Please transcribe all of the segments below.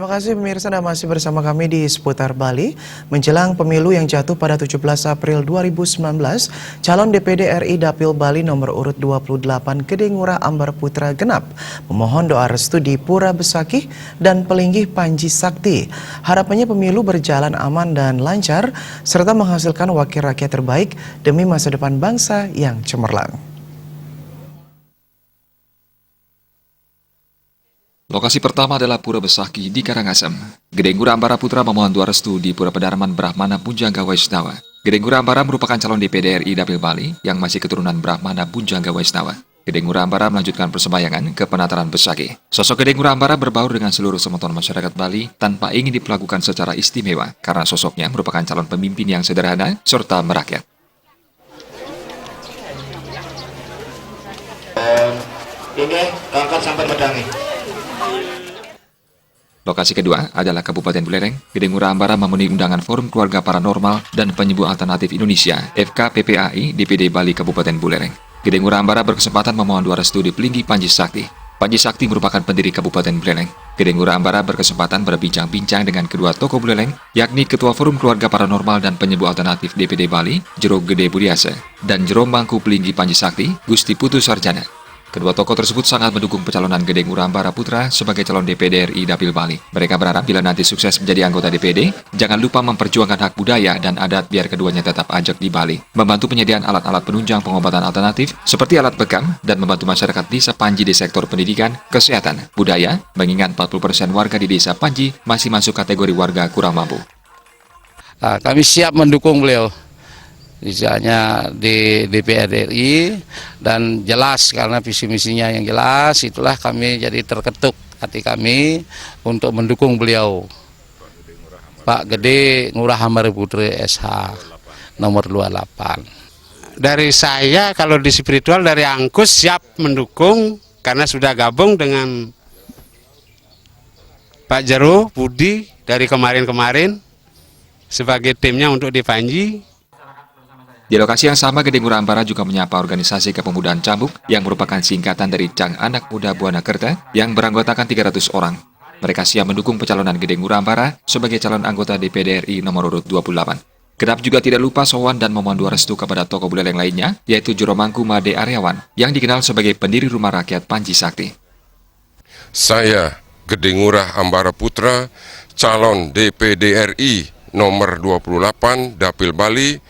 Terima kasih pemirsa, Anda masih bersama kami di Seputar Bali. Menjelang pemilu yang jatuh pada 17 April 2019, calon DPD RI Dapil Bali nomor urut 28 Gede Ngurah Ambar Putra Genap memohon doa restu di Pura Besakih dan Pelinggih Panji Sakti. Harapannya pemilu berjalan aman dan lancar serta menghasilkan wakil rakyat terbaik demi masa depan bangsa yang cemerlang. Lokasi pertama adalah Pura Besakih di Karangasem. Gede Ngurah Ambara Putra memohon doa restu di Pura Pedarman Brahmana Punjangga Waisnawa. Gede Ngurah Ambara merupakan calon DPD RI Dapil Bali yang masih keturunan Brahmana Punjangga Waisnawa. Gede Ngurah Ambara melanjutkan persembahyangan ke penataran Besakih. Sosok Gede Ngurah Ambara berbaur dengan seluruh semeton masyarakat Bali tanpa ingin diperlakukan secara istimewa karena sosoknya merupakan calon pemimpin yang sederhana serta merakyat. Ini angkat sampai medangi. Lokasi kedua adalah Kabupaten Buleleng. Gede Ngurah Ambara memenuhi undangan Forum Keluarga Paranormal dan Penyembuh Alternatif Indonesia (FKPPAI) DPD Bali Kabupaten Buleleng. Gede Ngurah Ambara berkesempatan memohon doa restu di Pelinggih Panji Sakti. Panji Sakti merupakan pendiri Kabupaten Buleleng. Gede Ngurah Ambara berkesempatan berbincang-bincang dengan kedua tokoh Buleleng, yakni Ketua Forum Keluarga Paranormal dan Penyembuh Alternatif DPD Bali, Jero Gede Budiase, dan Jero Mangku Pelinggih Panji Sakti, Gusti Putu Sarjana. Kedua tokoh tersebut sangat mendukung pencalonan Gede Ngurah Ambara Putra sebagai calon DPD RI Dapil Bali. Mereka berharap bila nanti sukses menjadi anggota DPD, jangan lupa memperjuangkan hak budaya dan adat biar keduanya tetap ajak di Bali. Membantu penyediaan alat-alat penunjang pengobatan alternatif seperti alat bekam dan membantu masyarakat desa Panji di sektor pendidikan, kesehatan, budaya, mengingat 40% warga di desa Panji masih masuk kategori warga kurang mampu. Kami siap mendukung beliau. Misalnya di DPR RI dan jelas karena visi misinya yang jelas, itulah kami jadi terketuk hati kami untuk mendukung beliau. Pak Gede Ngurah Ambar Putra SH nomor 28. Dari saya kalau di spiritual dari Angkus siap mendukung karena sudah gabung dengan Pak Jero Budi dari kemarin-kemarin sebagai timnya untuk di Panji. Di lokasi yang sama, Gede Ngurah Ambara juga menyapa organisasi kepemudaan Cambuk yang merupakan singkatan dari Cang Anak Muda Buana Kerta yang beranggotakan 300 orang. Mereka siap mendukung pencalonan Gede Ngurah Ambara sebagai calon anggota DPD RI nomor urut 28. Genap juga tidak lupa sowan dan memohon doa restu kepada tokoh Buleleng lainnya, yaitu Jero Mangku Made Aryawan yang dikenal sebagai pendiri Rumah Rakyat Panji Sakti. Saya, Gede Ngurah Ambara Putra, calon DPD RI nomor 28 Dapil Bali,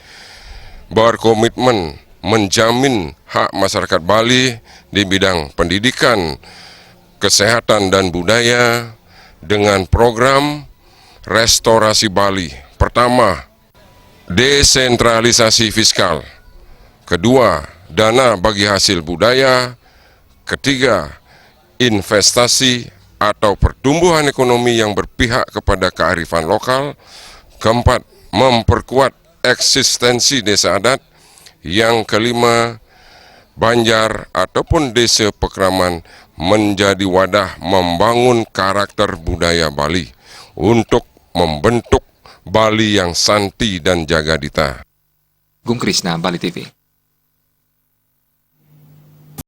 berkomitmen menjamin hak masyarakat Bali di bidang pendidikan, kesehatan dan budaya dengan program restorasi Bali. Pertama, desentralisasi fiskal. Kedua, dana bagi hasil budaya. Ketiga, investasi atau pertumbuhan ekonomi yang berpihak kepada kearifan lokal. Keempat, memperkuat eksistensi desa adat. Yang kelima, Banjar ataupun desa pekraman menjadi wadah membangun karakter budaya Bali untuk membentuk Bali yang santi dan jagadita. Gung Krisna, Bali TV.